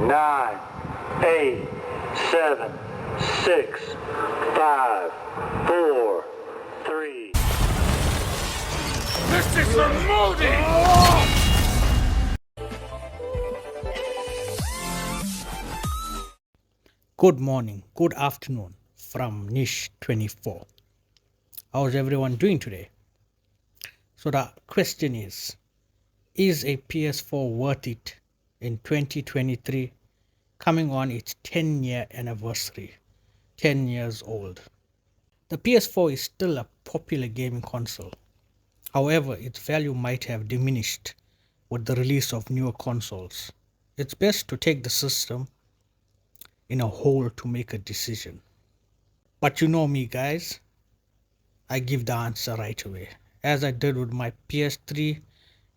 9, 8, 7, 6, 5, 4, 3. This is a movie! Good morning, good afternoon from Nish24. How's everyone doing today? So the question is a PS4 worth it in 2023, coming on its 10-year anniversary, 10 years old? The PS4 is still a popular gaming console. However, its value might have diminished with the release of newer consoles. It's best to take the system in a whole to make a decision. But you know me, guys, I give the answer right away. As I did with my PS3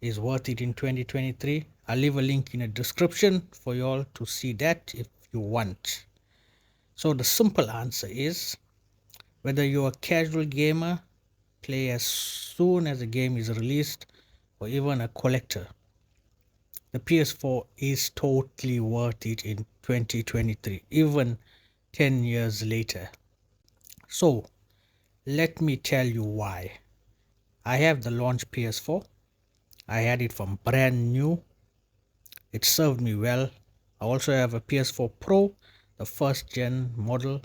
is worth it in 2023. I'll leave a link in the description for you all to see that if you want. So the simple answer is, whether you're a casual gamer, play as soon as a game is released, or even a collector, the PS4 is totally worth it in 2023, even 10 years later. So let me tell you why. I have the launch PS4. I had it from brand new. It served me well. I also have a PS4 Pro, the first gen model,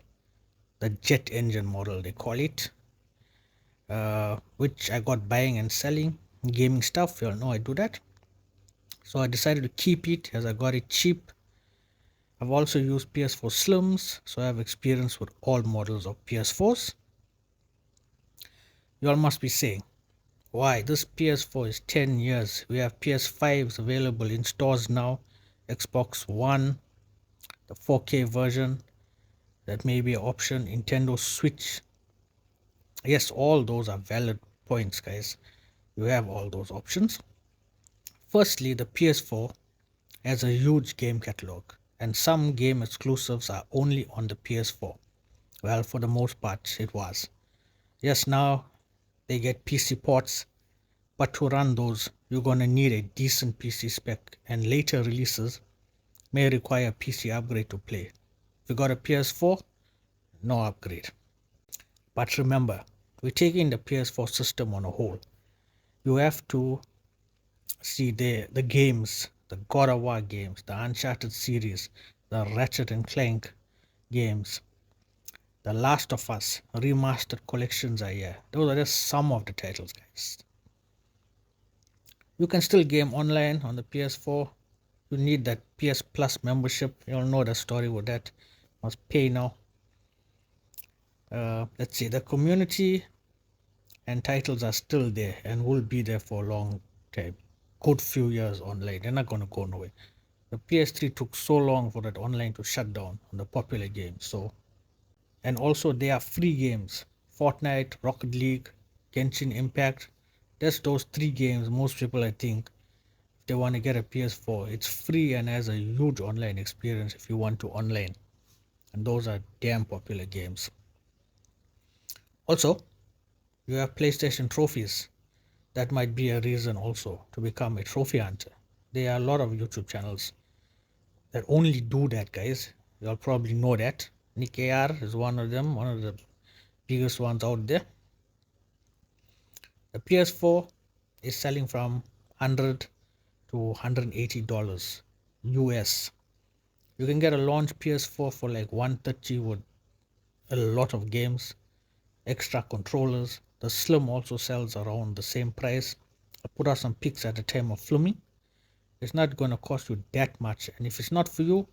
the jet engine model they call it, which I got buying and selling gaming stuff. You all know I do that. So I decided to keep it as I got it cheap. I've also used PS4 Slims, so I have experience with all models of PS4s. You all must be saying, why this PS4 is 10 years? We have PS5s available in stores now, Xbox One, the 4K version, that may be an option, Nintendo Switch. Yes, all those are valid points, guys. You have all those options. Firstly, the PS4 has a huge game catalog, and some game exclusives are only on the PS4. Well, for the most part, it was. Yes, now they get PC ports, but to run those, you're gonna need a decent PC spec, and later releases may require a PC upgrade to play. If you got a PS4, no upgrade. But remember, we're taking the PS4 system on a whole. You have to see the games, the God of War games, the Uncharted series, the Ratchet and Clank games, the Last of Us remastered collections are here. Those are just some of the titles, guys. You can still game online on the PS4. You need that PS Plus membership. You all know the story with that. Must pay now. Let's see, the community and titles are still there and will be there for a long time. Good few years online. They're not gonna go nowhere. The PS3 took so long for that online to shut down on the popular games. So, and also they are free games: Fortnite, Rocket League, Genshin Impact. Just those three games. Most people, I think, if they want to get a PS4, it's free and has a huge online experience if you want to online. And those are damn popular games. Also, you have PlayStation trophies. That might be a reason also to become a trophy hunter. There are a lot of YouTube channels that only do that, guys. You all probably know that. Nick AR is one of them, one of the biggest ones out there. The PS4 is selling from $100 to $180 US. You can get a launch PS4 for like $130 with a lot of games, extra controllers. The Slim also sells around the same price. I put out some pics at the time of filming. It's not going to cost you that much, and if it's not for you,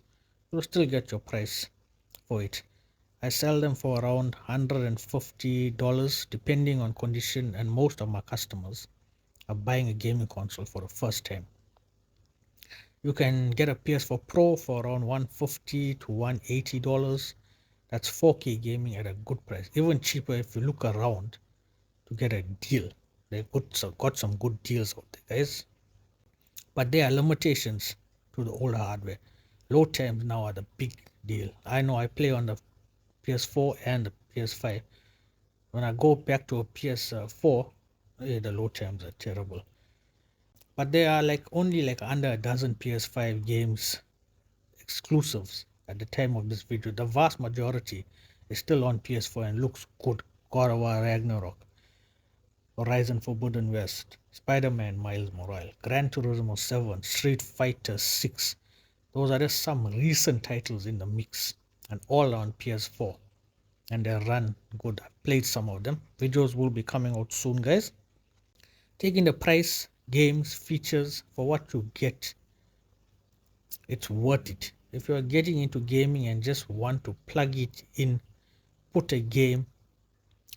you'll still get your price for it. I sell them for around $150 depending on condition, and most of my customers are buying a gaming console for the first time. You can get a PS4 Pro for around $150 to $180. That's 4K gaming at a good price, even cheaper if you look around to get a deal. They got some good deals out there, guys. But there are limitations to the older hardware. Load times now are the big deal. I know I play on the PS4 and the PS5. When I go back to a PS4, the load times are terrible. But there are only under a dozen PS5 games exclusives at the time of this video. The vast majority is still on PS4 and looks good. God of War Ragnarok, Horizon Forbidden West, Spider-Man Miles Morales, Gran Turismo 7, Street Fighter 6. Those are just some recent titles in the mix and all on PS4, and they run good. I played some of them. Videos will be coming out soon, guys. Taking the price, games, features for what you get, it's worth it. If you are getting into gaming and just want to plug it in, put a game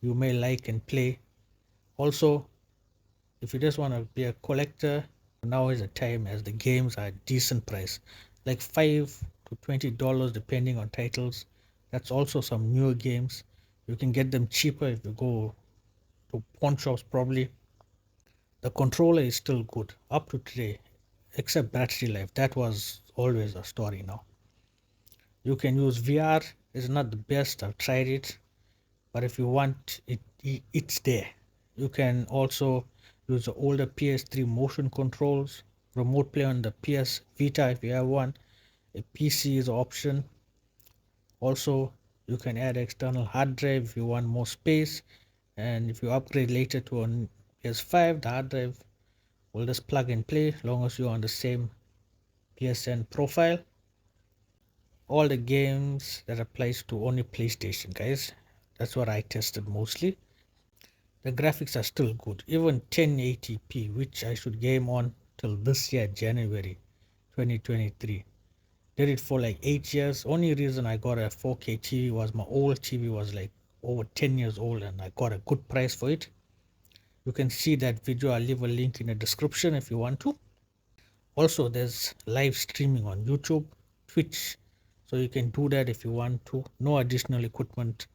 you may like and play. Also, if you just want to be a collector, now is the time, as the games are decent price, like $5 to $20 depending on titles. That's also some newer games. You can get them cheaper if you go to pawn shops probably. The controller is still good up to today, except battery life. That was always a story now. You can use VR. It's not the best. I've tried it, but if you want it, it's there. You can also use the older PS3 motion controls, remote play on the PS Vita if you have one. A PC is an option. Also, you can add external hard drive if you want more space, and if you upgrade later to a PS5, the hard drive will just plug and play as long as you're on the same PSN profile. All the games that applies to only PlayStation, guys. That's what I tested mostly. The graphics are still good, even 1080p, which I should game on till this year, January 2023. Did it for like 8 years. Only reason I got a 4K TV was my old TV was like over 10 years old and I got a good price for it. You can see that video. I'll leave a link in the description if you want to. Also, there's live streaming on YouTube, Twitch, so you can do that if you want to. No additional equipment,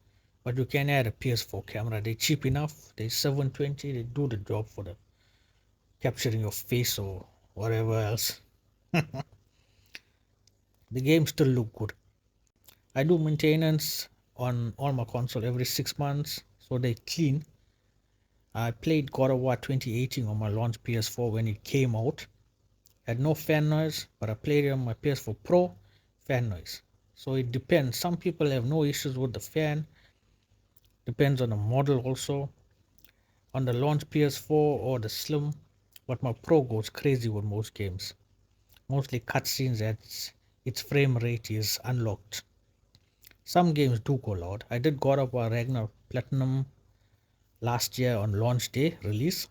but you can add a PS4 camera. They're cheap enough. They're 720. They do the job for the capturing your face or whatever else. The game still look good. I do maintenance on all my console every 6 months, so they clean. I played God of War 2018 on my launch PS4 when it came out. Had no fan noise, but I played it on my PS4 Pro, fan noise. So it depends. Some people have no issues with the fan. Depends on the model also. On the launch PS4 or the Slim, but my Pro goes crazy with most games. Mostly cutscenes that its frame rate is unlocked. Some games do go loud. I did God of War Ragnarok Platinum last year on launch day release.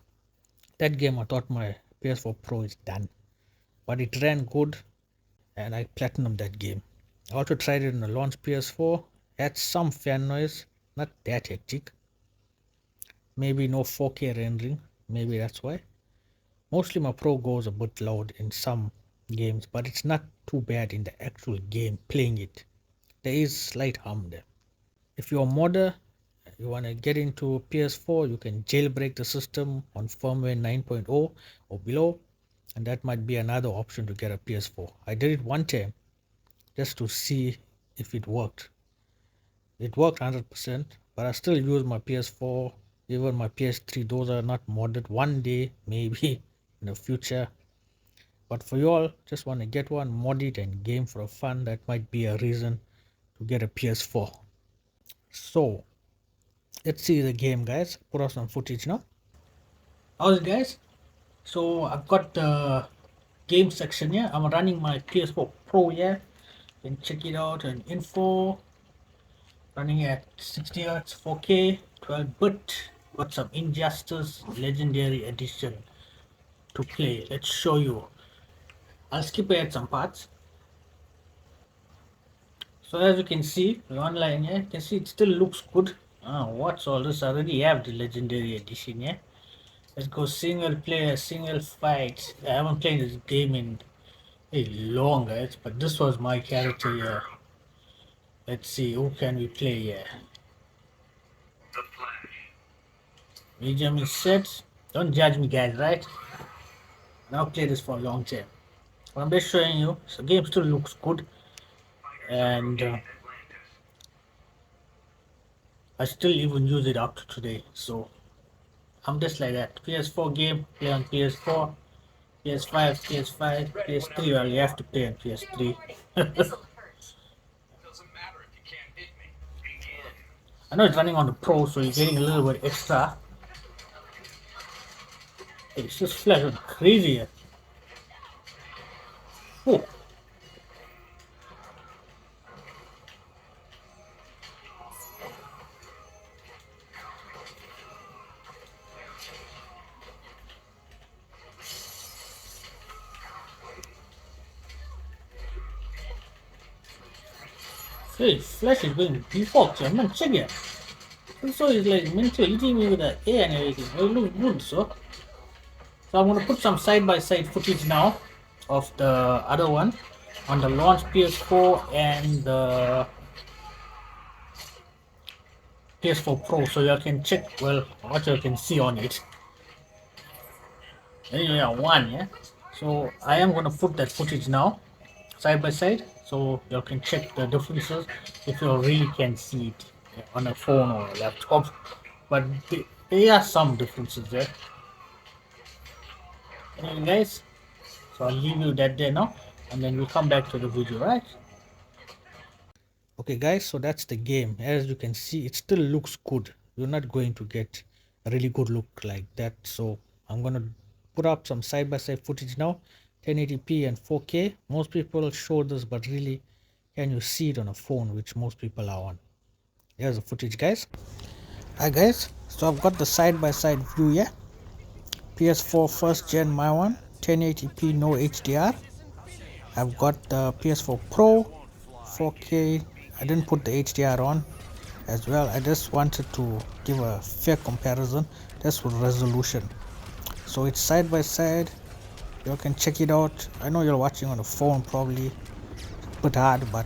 That game I thought my PS4 Pro is done, but it ran good and I platinumed that game. I also tried it on the launch PS4. Had some fan noise, not that hectic. Maybe no 4K rendering, maybe that's why. Mostly my Pro goes a bit loud in some games, but it's not too bad in the actual game playing it. There is slight harm there. If you're a modder, you want to get into PS4, you can jailbreak the system on firmware 9.0 or below, and that might be another option to get a PS4. I did it one time just to see if it worked. It worked 100%, but I still use my PS4, even my PS3. Those are not modded. One day, maybe in the future. But for you all, just want to get one, mod it and game for fun. That might be a reason to get a PS4. So, let's see the game, guys. Put out some footage now. How's it, guys? So, I've got the game section here. I'm running my PS4 Pro here. You can check it out and info. Running at 60 Hz 4K 12-bit. Got some Injustice Legendary Edition to play. Let's show you. I'll skip ahead some parts. So as you can see, online here, you can see it still looks good. What's all this? I already have the Legendary Edition here. Let's go single player, single fight. I haven't played this game in a long, guys, but this was my character here. Let's see, who can we play here? Medium is set. Don't judge me, guys, right? I'll play this for a long time. But I'm just showing you. So the game still looks good. And I still even use it up to today. So I'm just like that. PS4 game, play on PS4. PS5, PS5, PS3. Well, you have to play on PS3. I know it's running on the Pro, so you're getting a little bit extra. It's just flash crazy here. Oh. Hey, flash is going default, man. Check it. So it's like mental eating me with the air and everything. It looks good, so I'm gonna put some side-by-side footage now of the other one on the launch PS4 and the PS4 Pro, so you can check well what you can see on it. Anyway, one, yeah. So I am gonna put that footage now side by side, so you can check the differences if you really can see it on a phone or a laptop. But there are some differences there. Anyway, guys, so I'll leave you that there now, and then we'll come back to the video, right? Okay guys, so that's the game. As you can see, it still looks good. You're not going to get a really good look like that, so I'm gonna put up some side-by-side footage now, 1080p and 4K. Most people show this, but really can you see it on a phone, which most people are on. Here's the footage, guys. Hi guys, so I've got the side-by-side view here. PS4 first gen, my one, 1080p, no HDR. I've got the PS4 Pro 4K. I didn't put the HDR on as well. I just wanted to give a fair comparison just with resolution. So it's side by side. You can check it out. I know you're watching on a phone, probably a bit hard, but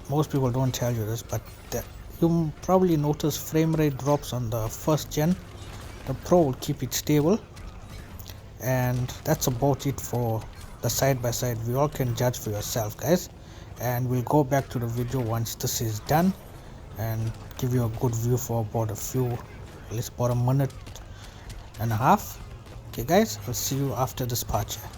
most people don't tell you this, but you probably notice frame rate drops on the first gen. The Pro will keep it stable, and that's about it for the side by side. We all can judge for yourself, guys, and we'll go back to the video once this is done and give you a good view for about at least about a minute and a half. Okay guys, I'll see you after this part here.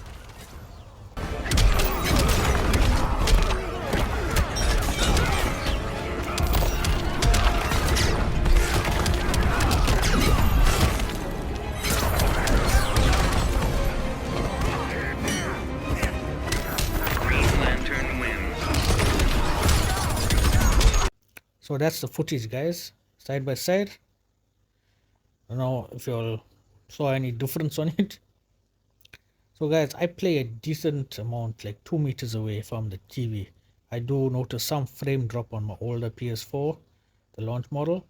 So that's the footage, guys, side by side. I don't know if you all saw any difference on it. So guys, I play a decent amount, like 2 meters away from the TV. I do notice some frame drop on my older PS4, the launch model,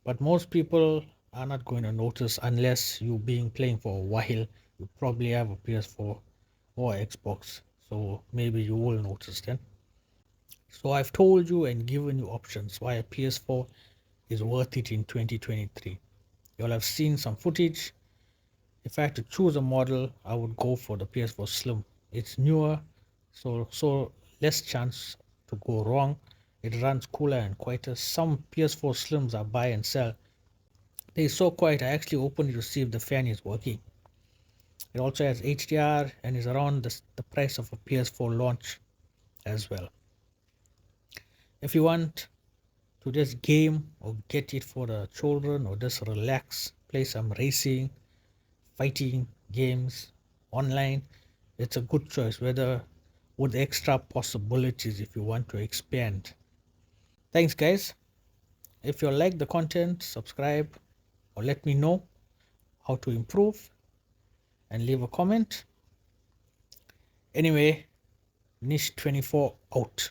but most people are not going to notice unless you've been playing for a while. You probably have a PS4 or Xbox, so maybe you will notice then. So I've told you and given you options why a PS4 is worth it in 2023. You'll have seen some footage. If I had to choose a model, I would go for the PS4 Slim. It's newer, so less chance to go wrong. It runs cooler and quieter. Some PS4 Slims are buy and sell. They're so quiet, I actually opened it to see if the fan is working. It also has HDR and is around the price of a PS4 launch as well. If you want to just game or get it for the children or just relax, play some racing, fighting games online, it's a good choice, whether with extra possibilities if you want to expand. Thanks guys. If you like the content, subscribe or let me know how to improve and leave a comment. Anyway, Niche 24 out.